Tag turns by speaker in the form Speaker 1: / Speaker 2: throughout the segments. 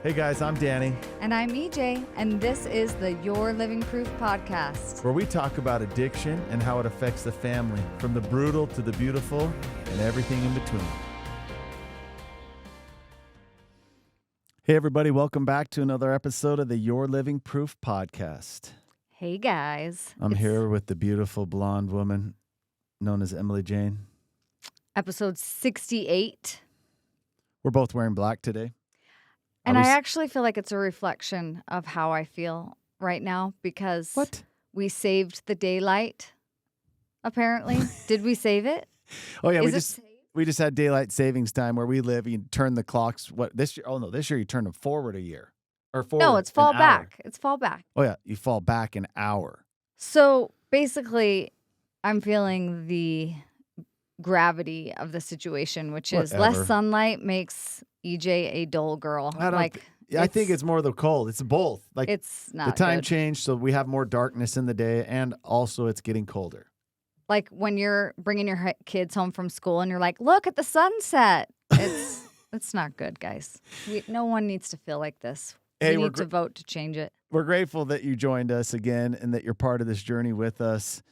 Speaker 1: Hey guys, I'm Danny,
Speaker 2: And I'm EJ, and this is the Your Living Proof podcast.
Speaker 1: where we talk about addiction and how it affects the family, from the brutal to the beautiful and everything in between. Hey everybody, welcome back to another episode of the Your Living Proof podcast.
Speaker 2: Hey guys.
Speaker 1: I'm
Speaker 2: It's
Speaker 1: here with the beautiful blonde woman known as Emily Jane.
Speaker 2: episode 68.
Speaker 1: We're both wearing black today.
Speaker 2: And
Speaker 1: Are we
Speaker 2: I
Speaker 1: s-
Speaker 2: actually feel like it's a reflection of how I feel right now because
Speaker 1: What?
Speaker 2: we saved the daylight, apparently. Did we save it?
Speaker 1: Oh yeah,
Speaker 2: Is it saved?
Speaker 1: we just had daylight savings time where we live. You turn the clocks. What this year? Oh no, this year you turn them forward a year or forward.
Speaker 2: No, it's
Speaker 1: an
Speaker 2: fall
Speaker 1: hour.
Speaker 2: back. It's fall back.
Speaker 1: Oh yeah, you fall back an hour.
Speaker 2: So basically, I'm feeling the gravity of the situation, which is
Speaker 1: Whatever.
Speaker 2: less sunlight makes EJ a dull girl.
Speaker 1: I don't
Speaker 2: Like,
Speaker 1: I think it's more the cold. It's both. Like
Speaker 2: it's not
Speaker 1: the time
Speaker 2: good.
Speaker 1: changed, so we have more darkness in the day, and also it's getting colder.
Speaker 2: Like when you're bringing your kids home from school and you're like, look at the sunset. It's not good, guys. No one needs to feel like this.
Speaker 1: Hey,
Speaker 2: we
Speaker 1: we're
Speaker 2: need to vote to change it.
Speaker 1: We're grateful that you joined us again and that you're part of this journey with us.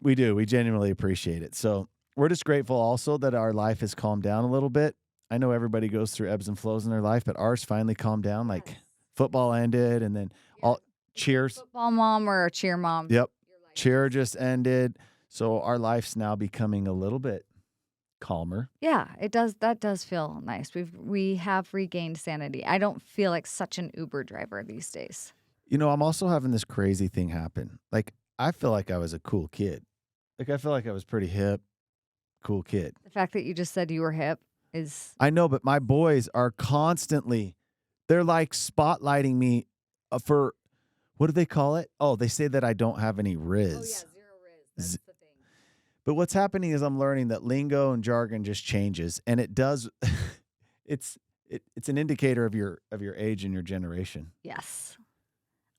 Speaker 1: We do. We genuinely appreciate it. So we're just grateful also that our life has calmed down a little bit. I know everybody goes through ebbs and flows in their life, but ours finally calmed down. Like
Speaker 2: Yes.
Speaker 1: football ended, and then all cheers.
Speaker 2: Football mom or a cheer mom.
Speaker 1: Yep. Cheer just ended. So our life's now becoming a little bit calmer.
Speaker 2: Yeah, it does. That does feel nice. We have regained sanity. I don't feel like such an Uber driver these days.
Speaker 1: You know, I'm also having this crazy thing happen. Like, I feel like I was a cool kid. Like, I feel like I was pretty hip, cool kid.
Speaker 2: The fact that you just said you were hip is
Speaker 1: I know, but my boys are constantly, they're like spotlighting me for, what do they call it? Oh, they say that I don't have any riz.
Speaker 2: zero riz. That's the thing.
Speaker 1: But what's happening is I'm learning that lingo and jargon just changes, and it does, it's an indicator of your age and your generation.
Speaker 2: Yes.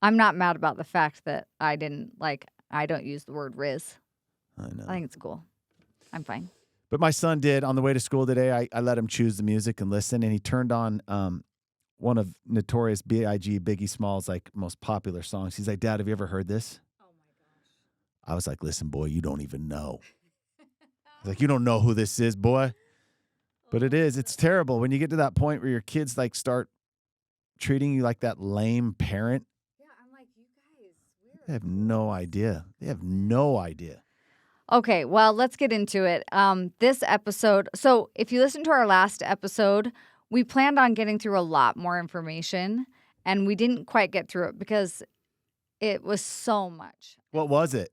Speaker 2: I'm not mad about the fact that I don't use the word riz.
Speaker 1: I know.
Speaker 2: I think it's cool. I'm fine.
Speaker 1: But my son did on the way to school today. I let him choose the music and listen, and he turned on one of Notorious B.I.G. Biggie Smalls' like most popular songs. He's like, "Dad, have you ever heard this?"
Speaker 2: Oh my gosh.
Speaker 1: I was like, "Listen, boy, you don't even know." He's like, "You don't know who this is, boy." But it is. It's terrible when you get to that point where your kids like start treating you like that lame parent.
Speaker 2: Yeah, I'm like, you guys,
Speaker 1: They have no idea. They have no idea.
Speaker 2: Okay, well, let's get into it. This episode, so if you listen to our last episode, we planned on getting through a lot more information, and we didn't quite get through it because it was so much.
Speaker 1: What was it?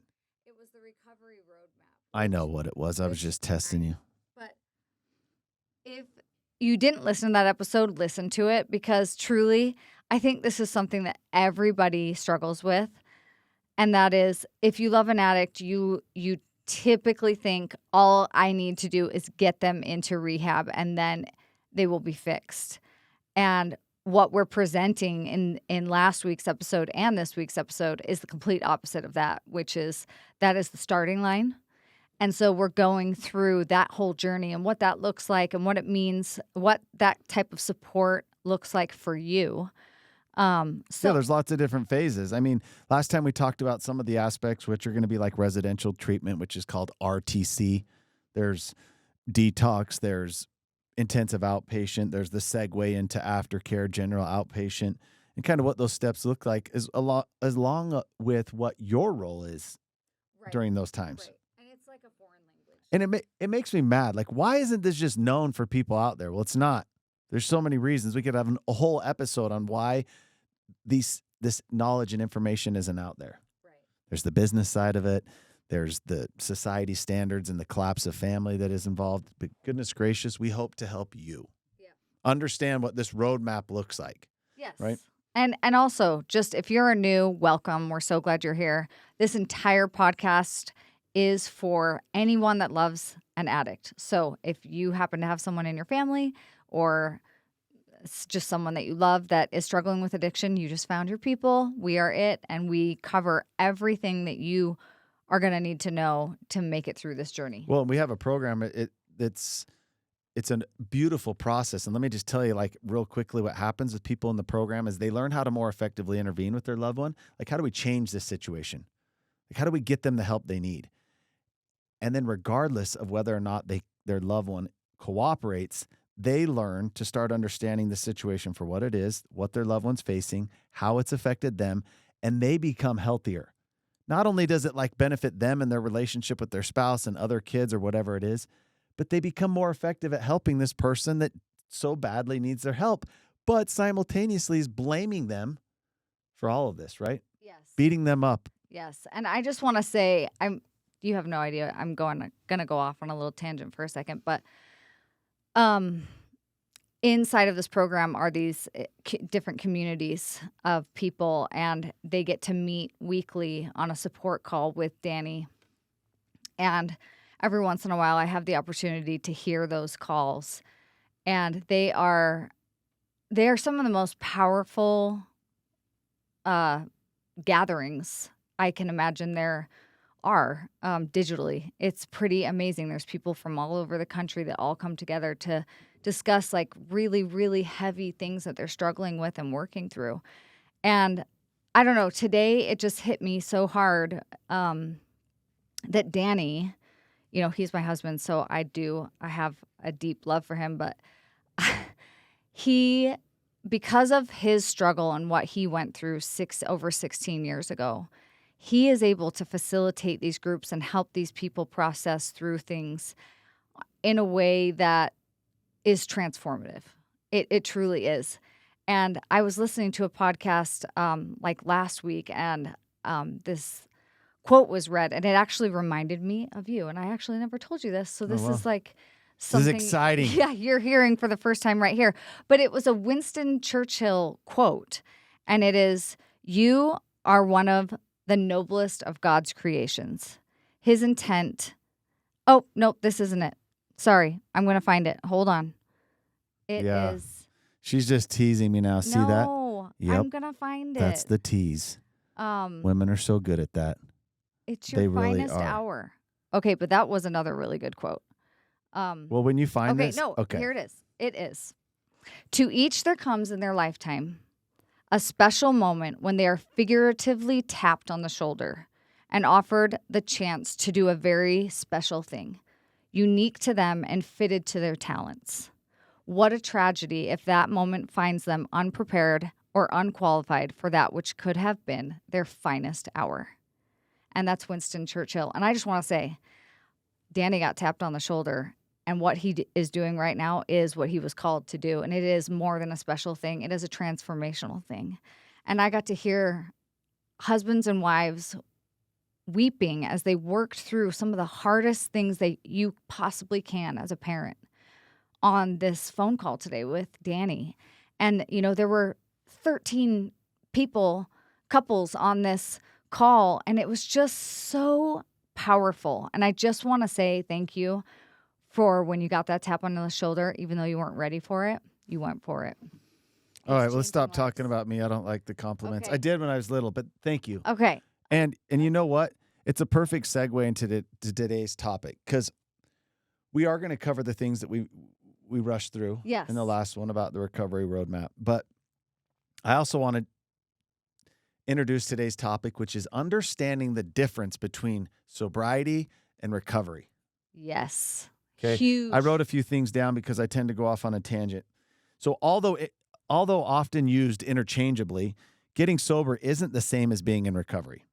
Speaker 2: It was the recovery roadmap.
Speaker 1: I know what it was. I was just testing you.
Speaker 2: But if you didn't listen to that episode, listen to it because truly, I think this is something that everybody struggles with. And that is, if you love an addict, you typically think all I need to do is get them into rehab and then they will be fixed. And what we're presenting in last week's episode and this week's episode is the complete opposite of that, which is that is the starting line. And so we're going through that whole journey and what that looks like and what it means, what that type of support looks like for you.
Speaker 1: Yeah, there's lots of different phases. I mean, last time we talked about some of the aspects, which are going to be like residential treatment, which is called RTC. There's detox, there's intensive outpatient, there's the segue into aftercare, general outpatient, and kind of what those steps look like is along with what your role is during those times.
Speaker 2: Right. And it's like a foreign language.
Speaker 1: And it makes me mad. Like, why isn't this just known for people out there? Well, it's not. There's so many reasons. We could have a whole episode on why this knowledge and information isn't out there.
Speaker 2: Right.
Speaker 1: There's the business side of it. There's the society standards and the collapse of family that is involved. But goodness gracious, we hope to help you understand what this roadmap looks like.
Speaker 2: Yes.
Speaker 1: Right.
Speaker 2: And also, just if you're new, welcome. We're so glad you're here. This entire podcast is for anyone that loves an addict. So if you happen to have someone in your family or it's just someone that you love that is struggling with addiction, you just found your people. We are it, and we cover everything that you are going to need to know to make it through this journey.
Speaker 1: Well, we have a program. It's it's a beautiful process. And let me just tell you, like, real quickly, what happens with people in the program is they learn how to more effectively intervene with their loved one. Like, how do we change this situation? Like, how do we get them the help they need? And then regardless of whether or not their loved one cooperates, they learn to start understanding the situation for what it is, what their loved one's facing, how it's affected them, and they become healthier. Not only does it like benefit them and their relationship with their spouse and other kids or whatever it is, but they become more effective at helping this person that so badly needs their help, but simultaneously is blaming them for all of this, right?
Speaker 2: Yes.
Speaker 1: Beating them up.
Speaker 2: Yes. And I just want to say, you have no idea. I'm gonna go off on a little tangent for a second, but inside of this program are these different communities of people, and they get to meet weekly on a support call with Danny. And every once in a while, I have the opportunity to hear those calls, and they are some of the most powerful gatherings I can imagine there are digitally. It's pretty amazing. There's people from all over the country that all come together to discuss like really, really heavy things that they're struggling with and working through. And I don't know, today it just hit me so hard that Danny, he's my husband, so I have a deep love for him, but because of his struggle and what he went through over 16 years ago, he is able to facilitate these groups and help these people process through things in a way that is transformative. It truly is. And I was listening to a podcast like last week, and this quote was read, and it actually reminded me of you. And I actually never told you this, so this is like something.
Speaker 1: This is exciting.
Speaker 2: Yeah, you're hearing for the first time right here. But it was a Winston Churchill quote, and it is, "You are one of the noblest of God's creations. His intent." Oh, nope, this isn't it. Sorry, I'm going to find it. Hold on. It is.
Speaker 1: She's just teasing me now. See that?
Speaker 2: No,
Speaker 1: Yep.
Speaker 2: I'm going to find it.
Speaker 1: That's the tease. Women are so good at that.
Speaker 2: It's your finest hour. Okay, but that was another really good quote.
Speaker 1: Well, when you find this.
Speaker 2: Okay, here it is. It is. "To each there comes in their lifetime a special moment when they are figuratively tapped on the shoulder and offered the chance to do a very special thing, unique to them and fitted to their talents. What a tragedy if that moment finds them unprepared or unqualified for that which could have been their finest hour." And that's Winston Churchill. And I just want to say, Danny got tapped on the shoulder, and what he is doing right now is what he was called to do. And it is more than a special thing. It is a transformational thing. And I got to hear husbands and wives weeping as they worked through some of the hardest things that you possibly can as a parent on this phone call today with Danny. And, there were 13 couples on this call, and it was just so powerful. And I just want to say thank you for when you got that tap on the shoulder, even though you weren't ready for it, you went for it.
Speaker 1: All right, well, let's stop talking about me. I don't like the compliments.
Speaker 2: Okay.
Speaker 1: I did when I was little, but thank you.
Speaker 2: Okay.
Speaker 1: And you know what? It's a perfect segue into today's topic, because we are going to cover the things that we rushed through in the last one about the recovery roadmap. But I also want to introduce today's topic, which is understanding the difference between sobriety and recovery.
Speaker 2: Yes.
Speaker 1: Okay.
Speaker 2: Huge.
Speaker 1: I wrote a few things down because I tend to go off on a tangent. So although often used interchangeably, getting sober isn't the same as being in recovery.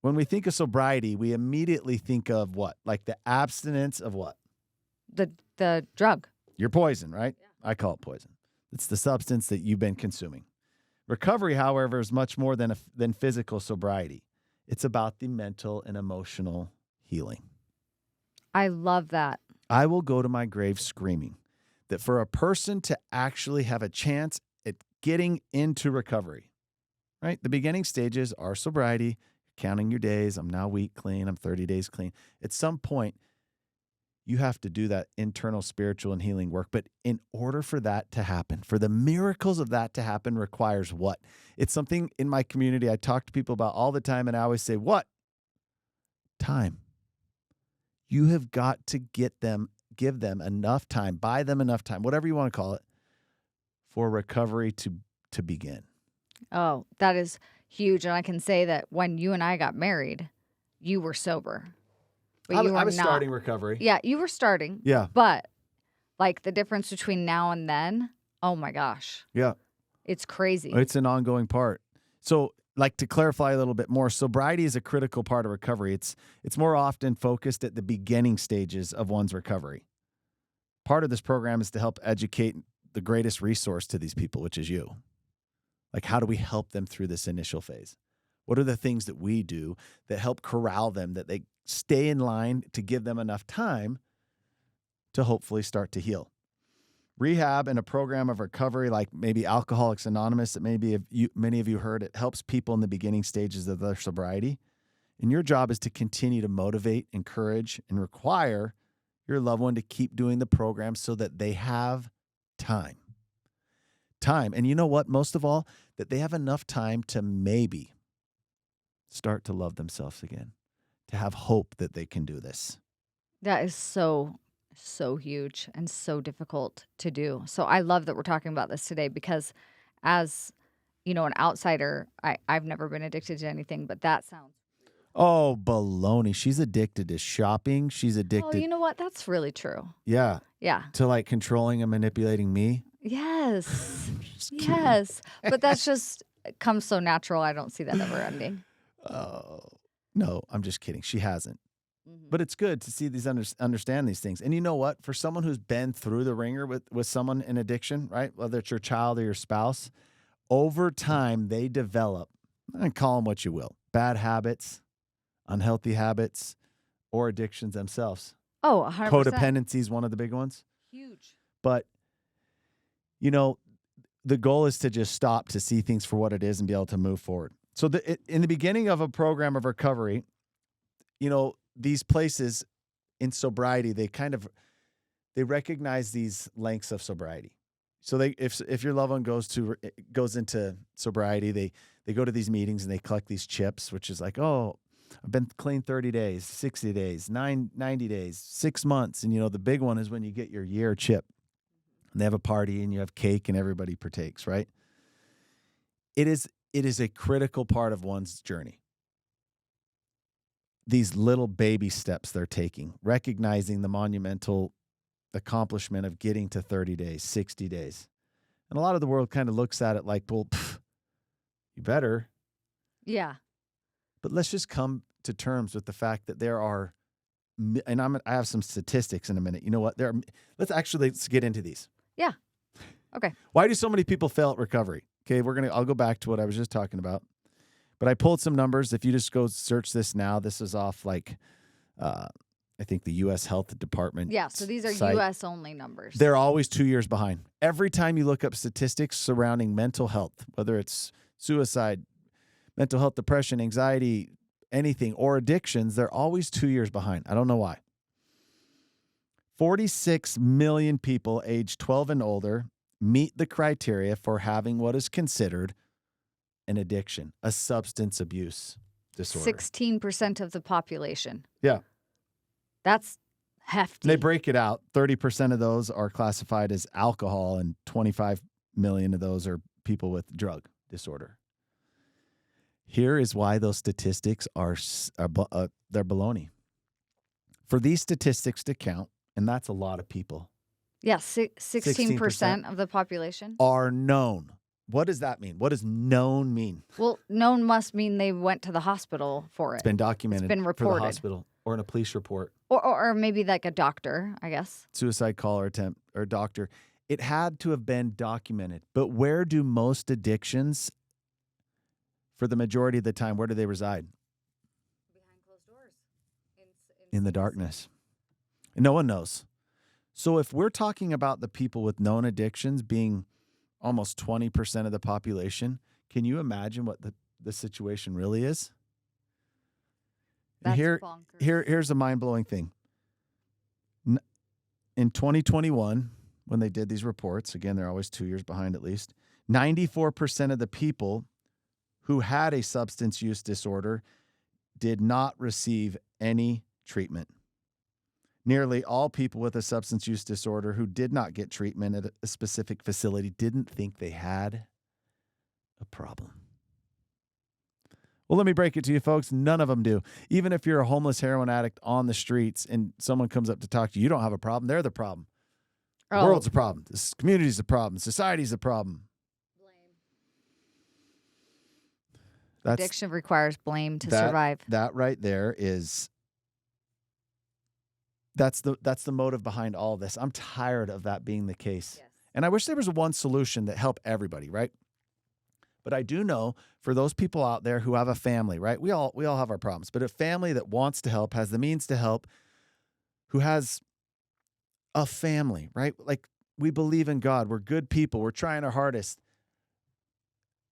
Speaker 1: When we think of sobriety, we immediately think of what? Like the abstinence of what?
Speaker 2: The drug.
Speaker 1: Your poison, right? Yeah. I call it poison. It's the substance that you've been consuming. Recovery, however, is much more than physical sobriety. It's about the mental and emotional healing.
Speaker 2: I love that.
Speaker 1: I will go to my grave screaming that for a person to actually have a chance at getting into recovery, right? The beginning stages are sobriety, counting your days. I'm now week clean. I'm 30 days clean. At some point, you have to do that internal spiritual and healing work. But in order for that to happen, for the miracles of that to happen, requires what? It's something in my community I talk to people about all the time, and I always say, what? Time. You have got to give them enough time, buy them enough time, whatever you want to call it, for recovery to begin.
Speaker 2: Oh, that is huge. And I can say that when you and I got married, you were sober. But you were
Speaker 1: I was
Speaker 2: not.
Speaker 1: starting recovery.
Speaker 2: Yeah, you were starting.
Speaker 1: Yeah.
Speaker 2: But like the difference between now and then, oh my gosh.
Speaker 1: Yeah.
Speaker 2: It's crazy.
Speaker 1: It's an ongoing part. So, like, to clarify a little bit more, sobriety is a critical part of recovery. It's more often focused at the beginning stages of one's recovery. Part of this program is to help educate the greatest resource to these people, which is you. Like, how do we help them through this initial phase? What are the things that we do that help corral them, that they stay in line to give them enough time to hopefully start to heal? Rehab and a program of recovery like maybe Alcoholics Anonymous that many of you heard, it helps people in the beginning stages of their sobriety. And your job is to continue to motivate, encourage, and require your loved one to keep doing the program so that they have time. And you know what? Most of all, that they have enough time to maybe start to love themselves again, to have hope that they can do this.
Speaker 2: That is so huge and so difficult to do. So I love that we're talking about this today because as, an outsider, I've never been addicted to anything, but that sounds...
Speaker 1: Oh, baloney. She's addicted to shopping. She's addicted.
Speaker 2: Oh, you know what? That's really true.
Speaker 1: Yeah.
Speaker 2: Yeah.
Speaker 1: To like controlling and manipulating me.
Speaker 2: Yes. Yes. But that's just it comes so natural. I don't see that ever ending.
Speaker 1: Oh, no, I'm just kidding. She hasn't.
Speaker 2: Mm-hmm.
Speaker 1: But it's good to see these understand these things. And you know what? For someone who's been through the ringer with someone in addiction, right? Whether it's your child or your spouse, over time they develop, and call them what you will, bad habits, unhealthy habits, or addictions themselves.
Speaker 2: Oh, 100%.
Speaker 1: Codependency is one of the big ones.
Speaker 2: Huge.
Speaker 1: But, the goal is to just stop to see things for what it is and be able to move forward. So in the beginning of a program of recovery, these places in sobriety, they recognize these lengths of sobriety. So if your loved one goes into sobriety, they go to these meetings and they collect these chips, which is like, oh, I've been clean 30 days, 60 days, 90 days, 6 months. And the big one is when you get your year chip and they have a party and you have cake and everybody partakes, right? It is a critical part of one's journey. These little baby steps they're taking, recognizing the monumental accomplishment of getting to 30 days, 60 days. And a lot of the world kind of looks at it like, well, you better.
Speaker 2: Yeah.
Speaker 1: But let's just come to terms with the fact that there are, and I have some statistics in a minute. You know what? Let's get into these.
Speaker 2: Yeah. Okay.
Speaker 1: Why do so many people fail at recovery? Okay, I'll go back to what I was just talking about. But I pulled some numbers. If you just go search this now, this is off I think the U.S. Health Department.
Speaker 2: Yeah, so these are
Speaker 1: site.
Speaker 2: U.S. only numbers.
Speaker 1: They're always 2 years behind. Every time you look up statistics surrounding mental health, whether it's suicide, mental health, depression, anxiety, anything, or addictions, they're always 2 years behind. I don't know why. 46 million people aged 12 and older meet the criteria for having what is considered an addiction, a substance abuse disorder.
Speaker 2: 16% of the population.
Speaker 1: Yeah.
Speaker 2: That's hefty.
Speaker 1: And they break it out. 30% of those are classified as alcohol, and 25 million of those are people with drug disorder. Here is why those statistics are they're baloney. For these statistics to count, and that's a lot of people.
Speaker 2: Yeah, 16% of the population
Speaker 1: are known. What does that mean? What does known mean?
Speaker 2: Well, known must mean they went to the hospital for it.
Speaker 1: It's been documented.
Speaker 2: It's been reported.
Speaker 1: For the hospital or in a police report.
Speaker 2: Or maybe like a doctor, I guess.
Speaker 1: Suicide call or attempt or doctor. It had to have been documented. But where do most addictions, for the majority of the time, where do they reside?
Speaker 2: Behind closed doors.
Speaker 1: In the darkness. And no one knows. So if we're talking about the people with known addictions being almost 20% of the population, can you imagine what the situation really is?
Speaker 2: That's
Speaker 1: bonkers. Here's a mind-blowing thing. In 2021, when they did these reports, again, they're always 2 years behind at least, 94% of the people who had a substance use disorder did not receive any treatment. Nearly all people with a substance use disorder who did not get treatment at a specific facility didn't think they had a problem. Well, let me break it to you, folks. None of them do. Even if you're a homeless heroin addict on the streets and someone comes up to talk to you, you don't have a problem. They're the problem. The world's a problem. This community's a problem. Society's a problem.
Speaker 2: Addiction requires blame to survive.
Speaker 1: That right there is that's the motive behind all this. I'm tired of that being the case. Yes. And I wish there was one solution that helped everybody, right? But I do know for those people out there who have a family, right? We all have our problems, but a family that wants to help, has the means to help, who has a family, right? Like, we believe in God. We're good people. We're trying our hardest.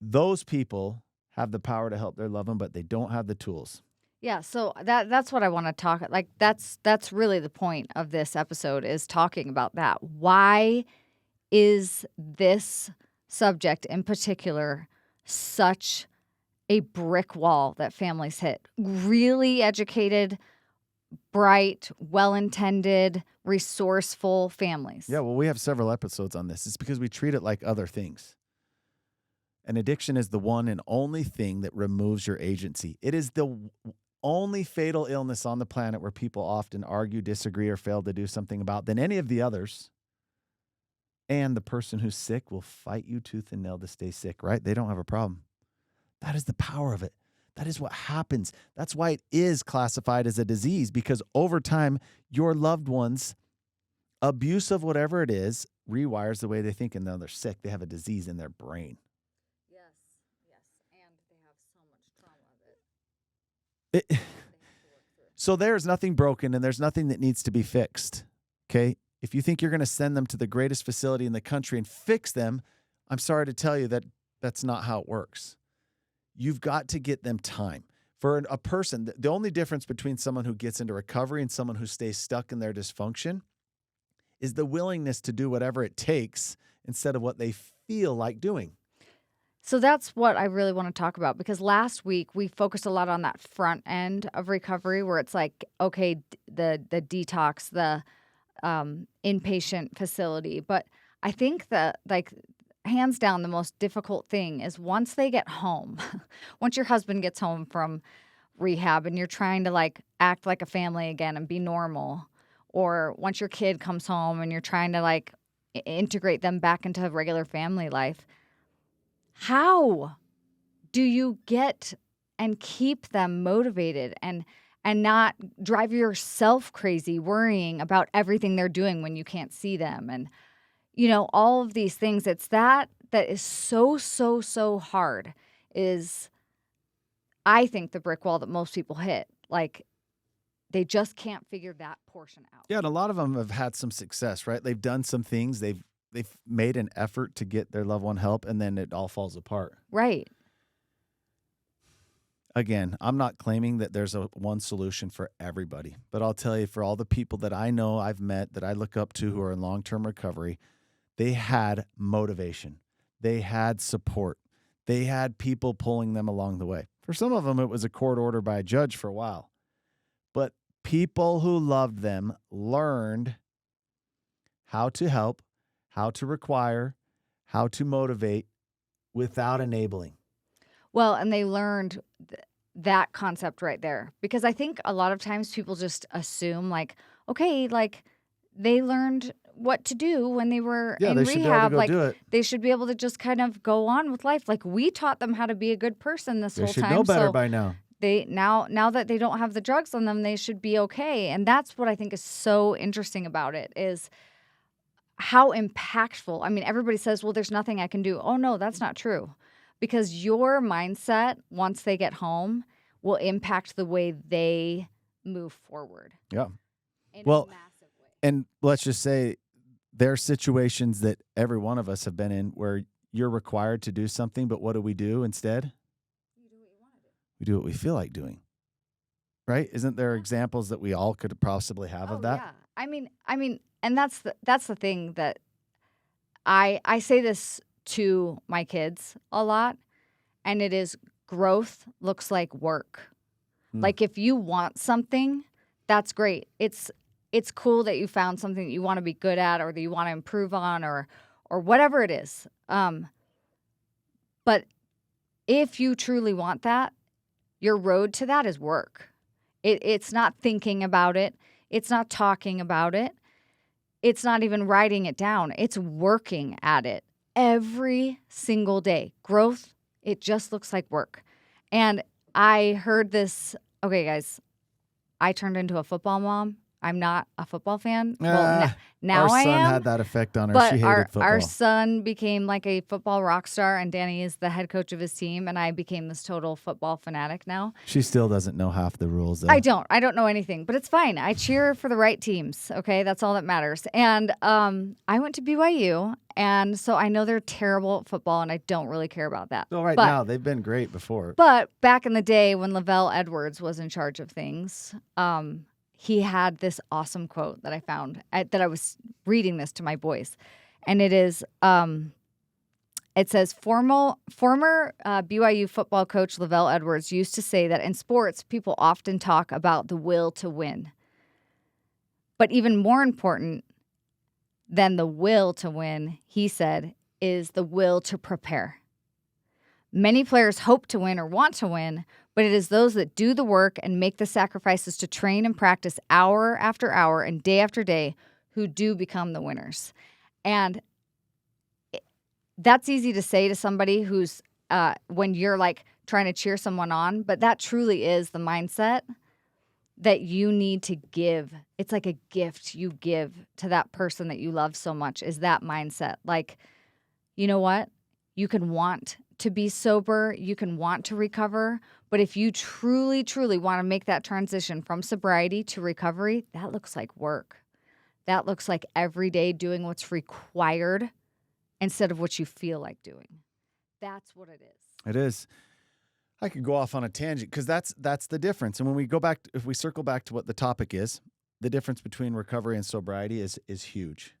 Speaker 1: Those people have the power to help their loved one, but they don't have the tools.
Speaker 2: Yeah, so that's what I want to talk. Like, that's really the point of this episode, is talking about that. Why is this subject in particular such a brick wall that families hit? Really educated, bright, well-intended, resourceful families.
Speaker 1: Yeah, well, we have several episodes on this. It's because we treat it like other things. And addiction is the one and only thing that removes your agency. It is the only fatal illness on the planet where people often argue, disagree, or fail to do something about than any of the others. And the person who's sick will fight you tooth and nail to stay sick, right? They don't have a problem. That is the power of it. That is what happens. That's why it is classified as a disease, because over time, your loved one's abuse of whatever it is rewires the way they think, and now they're sick. They have a disease in their brain.
Speaker 2: Yes, and they have so much trauma
Speaker 1: So there's nothing broken, and there's nothing that needs to be fixed, okay? If you think you're going to send them to the greatest facility in the country and fix them, I'm sorry to tell you that that's not how it works. You've got to get them time. For a person, the only difference between someone who gets into recovery and someone who stays stuck in their dysfunction is the willingness to do whatever it takes instead of what they feel like doing.
Speaker 2: So that's what I really want to talk about, because last week we focused a lot on that front end of recovery where it's like, okay, the detox, the inpatient facility. But I think that, like, hands down, the most difficult thing is once they get home, once your husband gets home from rehab and you're trying to, like, act like a family again and be normal, or once your kid comes home and you're trying to, like, integrate them back into regular family life. How do you get and keep them motivated and not drive yourself crazy worrying about everything they're doing when you can't see them? And, you know, all of these things. It's that is so hard, is, I think, the brick wall that most people hit. Like, they just can't figure that portion out.
Speaker 1: Yeah, and a lot of them have had some success, right? They've done some things. They've made an effort to get their loved one help, and then it all falls apart.
Speaker 2: Right.
Speaker 1: Again, I'm not claiming that there's one solution for everybody, but I'll tell you, for all the people that I know, I've met, that I look up to who are in long-term recovery, they had motivation. They had support. They had people pulling them along the way. For some of them, it was a court order by a judge for a while. But people who loved them learned how to help, how to require, how to motivate without enabling.
Speaker 2: Well, and they learned that concept right there, because I think a lot of times people just assume, like, okay, like, they learned what to do when they were in rehab. Like, they should be able to just kind of go on with life. Like, we taught them how to be a good person this whole time.
Speaker 1: They should know better by now.
Speaker 2: They now that they don't have the drugs on them, they should be okay. And that's what I think is so interesting about it, is how impactful. I mean, everybody says, well, there's nothing I can do. Oh, no, that's not true. Because your mindset, once they get home, will impact the way they move forward.
Speaker 1: Yeah.
Speaker 2: In a massive way.
Speaker 1: And let's just say there are situations that every one of us have been in where you're required to do something, but what do we do instead?
Speaker 2: You do what you want to do.
Speaker 1: We do what we feel like doing. Right? Isn't there examples that we all could possibly have of that?
Speaker 2: Yeah. I mean, and that's the thing that I say this to my kids a lot, and it is, growth looks like work. Like, if you want something, that's great. It's it's cool that you found something that you want to be good at or that you want to improve on or whatever it is. But if you truly want that, your road to that is work. It's not thinking about it. It's not talking about it. It's not even writing it down. It's working at it every single day. Growth, it just looks like work. And I heard this. Okay, guys, I turned into a football mom. I'm not a football fan. Well, now
Speaker 1: our
Speaker 2: I
Speaker 1: son
Speaker 2: am.
Speaker 1: had that effect on her.
Speaker 2: But
Speaker 1: She hated football.
Speaker 2: our son became like a football rock star, and Danny is the head coach of his team, and I became this total football fanatic now.
Speaker 1: She still doesn't know half the rules, though.
Speaker 2: I don't know anything, but it's fine. I cheer for the right teams, okay? That's all that matters. And I went to BYU, and so I know they're terrible at football, and I don't really care about that.
Speaker 1: Well, now, they've been great before.
Speaker 2: But back in the day when Lavelle Edwards was in charge of things, he had this awesome quote that I found that I was reading this to my boys. And it is, it says, former BYU football coach Lavelle Edwards used to say that in sports, people often talk about the will to win. But even more important than the will to win, he said, is the will to prepare. Many players hope to win or want to win, but it is those that do the work and make the sacrifices to train and practice hour after hour and day after day who do become the winners. And that's easy to say to somebody who's when you're like trying to cheer someone on, but that truly is the mindset that you need to give. It's like a gift you give to that person that you love so much, is that mindset. Like, you know what? You can want to be sober, you can want to recover, but if you truly, truly want to make that transition from sobriety to recovery, that looks like work. That looks like every day doing what's required instead of what you feel like doing. That's what it is.
Speaker 1: It is. I could go off on a tangent because that's the difference. And when we go back, if we circle back to what the topic is, the difference between recovery and sobriety is huge.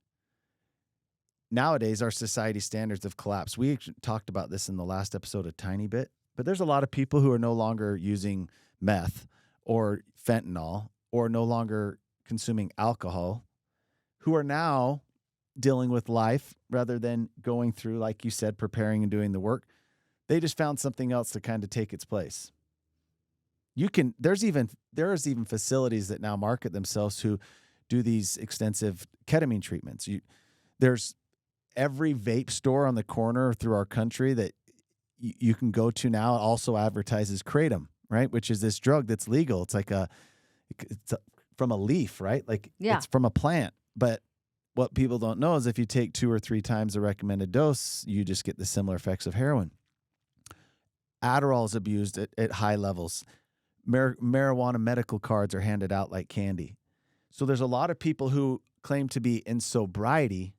Speaker 1: Nowadays, our society standards have collapsed. We talked about this in the last episode a tiny bit, but there's a lot of people who are no longer using meth or fentanyl or no longer consuming alcohol who are now dealing with life rather than going through, like you said, preparing and doing the work. They just found something else to kind of take its place. There's even facilities that now market themselves who do these extensive ketamine treatments. There's every vape store on the corner through our country that you can go to now also advertises kratom, right? Which is this drug that's legal. It's like from a leaf, right? Like It's from a plant. But what people don't know is if you take 2 or 3 times the recommended dose, you just get the similar effects of heroin. Adderall is abused at high levels. Marijuana medical cards are handed out like candy. So there's a lot of people who claim to be in sobriety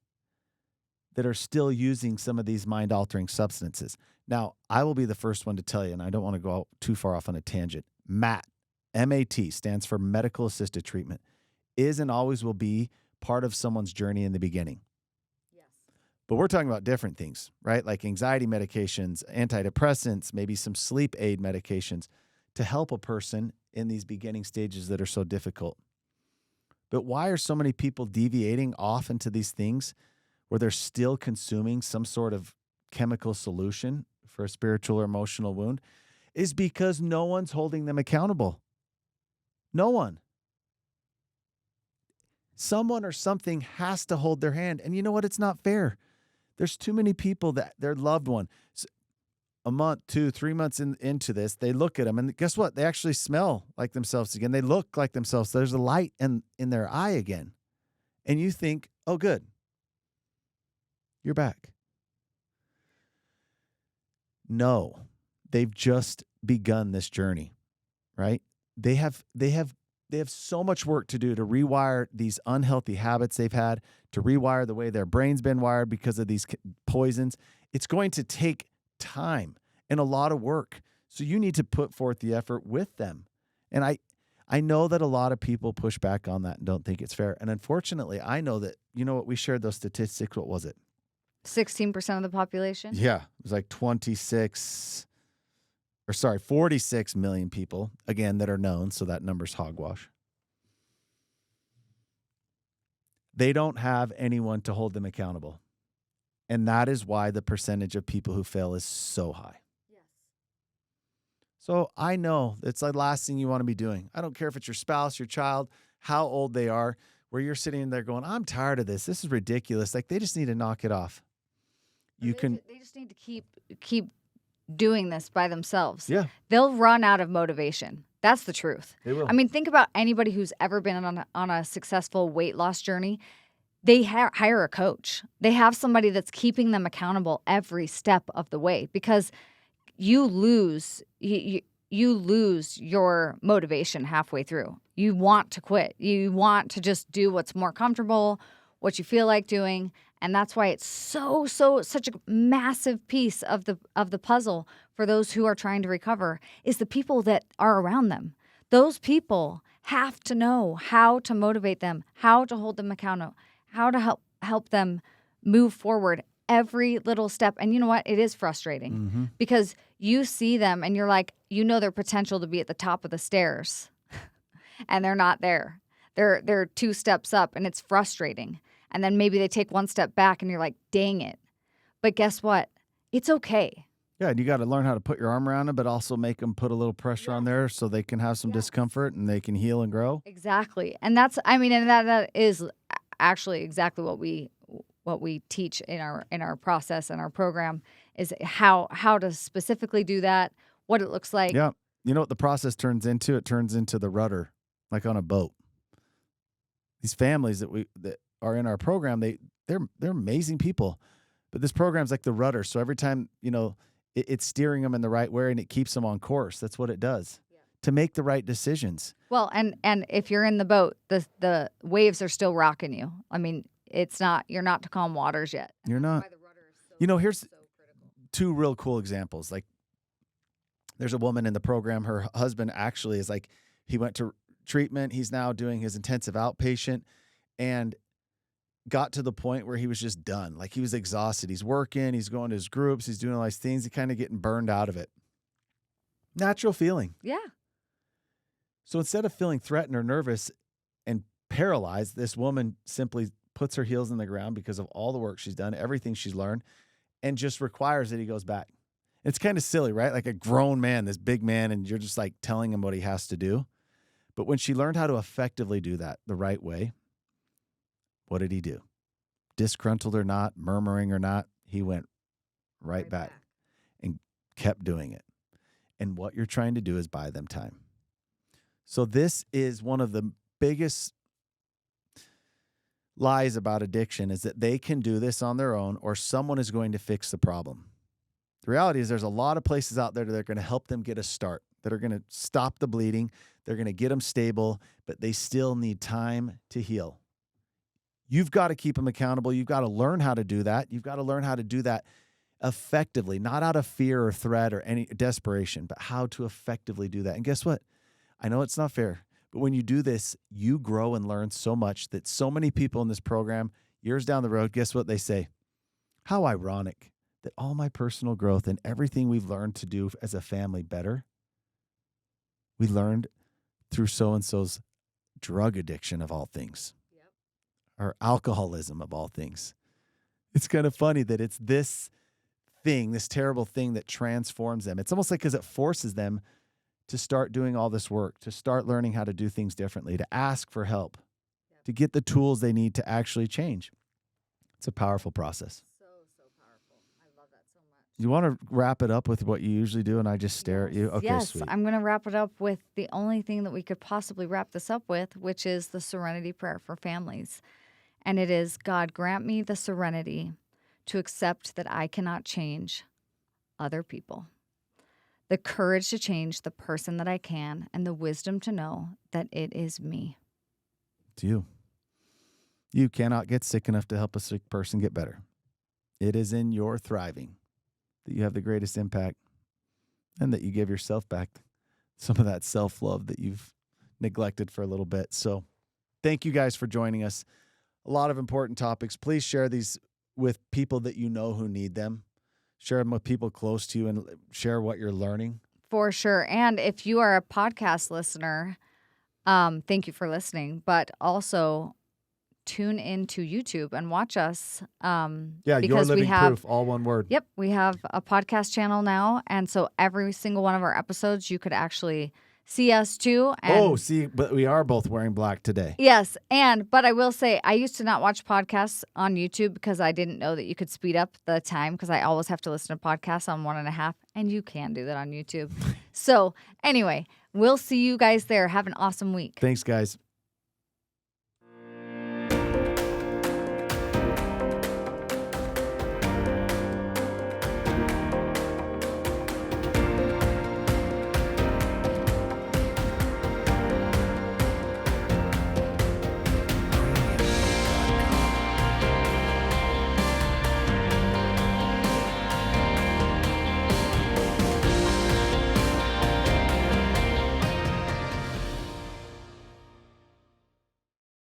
Speaker 1: that are still using some of these mind-altering substances. Now, I will be the first one to tell you, and I don't want to go too far off on a tangent. MAT, M-A-T, stands for medical assisted treatment, is and always will be part of someone's journey in the beginning.
Speaker 2: Yes.
Speaker 1: But we're talking about different things, right? Like anxiety medications, antidepressants, maybe some sleep aid medications to help a person in these beginning stages that are so difficult. But why are so many people deviating off into these things where they're still consuming some sort of chemical solution for a spiritual or emotional wound? Is because no one's holding them accountable. No one. Someone or something has to hold their hand. And you know what? It's not fair. There's too many people that their loved one, a month, 2, 3 months into this, they look at them and guess what? They actually smell like themselves again. They look like themselves. There's a light in their eye again. And you think, oh, good. You're back. No, they've just begun this journey, right? They have so much work to do to rewire these unhealthy habits they've had, to rewire the way their brain's been wired because of these poisons. It's going to take time and a lot of work. So you need to put forth the effort with them. And I know that a lot of people push back on that and don't think it's fair. And unfortunately, I know that, you know what, we shared those statistics. What was it?
Speaker 2: 16% of the population?
Speaker 1: Yeah. It was like 46 million people, again, that are known. So that number's hogwash. they don't have anyone to hold them accountable. And that is why the percentage of people who fail is so high.
Speaker 2: Yes.
Speaker 1: So I know it's the last thing you want to be doing. I don't care if it's your spouse, your child, how old they are, where you're sitting there going, I'm tired of this. This is ridiculous. Like, they just need to knock it off.
Speaker 2: They just need to keep doing this by themselves.
Speaker 1: Yeah.
Speaker 2: They'll run out of motivation. That's the truth.
Speaker 1: They will.
Speaker 2: I mean, think about anybody who's ever been on a successful weight loss journey. They hire a coach. They have somebody that's keeping them accountable every step of the way, because you lose your motivation halfway through. You want to quit. You want to just do what's more comfortable, what you feel like doing. And that's why it's such a massive piece of the puzzle for those who are trying to recover is the people that are around them. Those people have to know how to motivate them, how to hold them accountable, how to help them move forward every little step. And you know what? It is frustrating because you see them and you're like, their potential to be at the top of the stairs and they're not there. They're 2 steps up, and it's frustrating. And then maybe they take 1 step back and you're like, dang it. But guess what? It's okay.
Speaker 1: Yeah, and you got to learn how to put your arm around them, but also make them put a little pressure on there so they can have some discomfort and they can heal and grow.
Speaker 2: Exactly. And that is actually exactly what we teach in our process and our program is how to specifically do that, what it looks like.
Speaker 1: Yeah. You know what the process turns into? It turns into the rudder, like on a boat. These families that are in our program, they're amazing people. But this program's like the rudder. So every time, it's steering them in the right way and it keeps them on course. That's what it does to make the right decisions.
Speaker 2: Well, and if you're in the boat, the waves are still rocking you. I mean, you're not to calm waters yet.
Speaker 1: You're not.
Speaker 2: That's why the rudder is
Speaker 1: Here's
Speaker 2: so critical.
Speaker 1: 2 real cool examples. Like, there's a woman in the program. Her husband actually is like, he went to treatment. He's now doing his intensive outpatient and got to the point where he was just done. Like, he was exhausted. He's working. He's going to his groups. He's doing all these things. He's kind of getting burned out of it. Natural feeling.
Speaker 2: Yeah.
Speaker 1: So instead of feeling threatened or nervous and paralyzed, this woman simply puts her heels in the ground because of all the work she's done, everything she's learned, and just requires that he goes back. It's kind of silly, right? Like a grown man, this big man, and you're just like telling him what he has to do. But when she learned how to effectively do that the right way, what did he do? Disgruntled or not, murmuring or not, he went right back and kept doing it. And what you're trying to do is buy them time. So this is one of the biggest lies about addiction, is that they can do this on their own or someone is going to fix the problem. The reality is there's a lot of places out there that are going to help them get a start, that are going to stop the bleeding. They're going to get them stable, but they still need time to heal. You've got to keep them accountable. You've got to learn how to do that. You've got to learn how to do that effectively, not out of fear or threat or any desperation, but how to effectively do that. And guess what? I know it's not fair, but when you do this, you grow and learn so much that so many people in this program, years down the road, guess what they say? How ironic that all my personal growth and everything we've learned to do as a family better, we learned through so-and-so's drug addiction of all things, or alcoholism of all things. It's kind of funny that it's this thing, this terrible thing that transforms them. It's almost like because it forces them to start doing all this work, to start learning how to do things differently, to ask for help, to get the tools they need to actually change. It's a powerful process.
Speaker 2: So powerful. I love that so much.
Speaker 1: You want to wrap it up with what you usually do, and I just stare at you? Okay,
Speaker 2: yes,
Speaker 1: sweet.
Speaker 2: I'm going to wrap it up with the only thing that we could possibly wrap this up with, which is the serenity prayer for families. And it is, God, grant me the serenity to accept that I cannot change other people, the courage to change the person that I can, and the wisdom to know that it is me.
Speaker 1: It's you. You cannot get sick enough to help a sick person get better. It is in your thriving that you have the greatest impact, and that you give yourself back some of that self-love that you've neglected for a little bit. So thank you guys for joining us. A lot of important topics. Please share these with people that you know who need them. Share them with people close to you and share what you're learning.
Speaker 2: For sure. And if you are a podcast listener, thank you for listening. But also tune into YouTube and watch us.
Speaker 1: Yeah, Your
Speaker 2: because we
Speaker 1: Living
Speaker 2: have
Speaker 1: Proof, all one word.
Speaker 2: Yep, we have a podcast channel now, and so every single one of our episodes, you could actually see us too. And
Speaker 1: but we are both wearing black today.
Speaker 2: yes, but I will say, I used to not watch podcasts on YouTube because I didn't know that you could speed up the time, because I always have to listen to podcasts on 1.5, and you can do that on YouTube. So anyway, we'll see you guys there. Have an awesome week.
Speaker 1: Thanks, guys.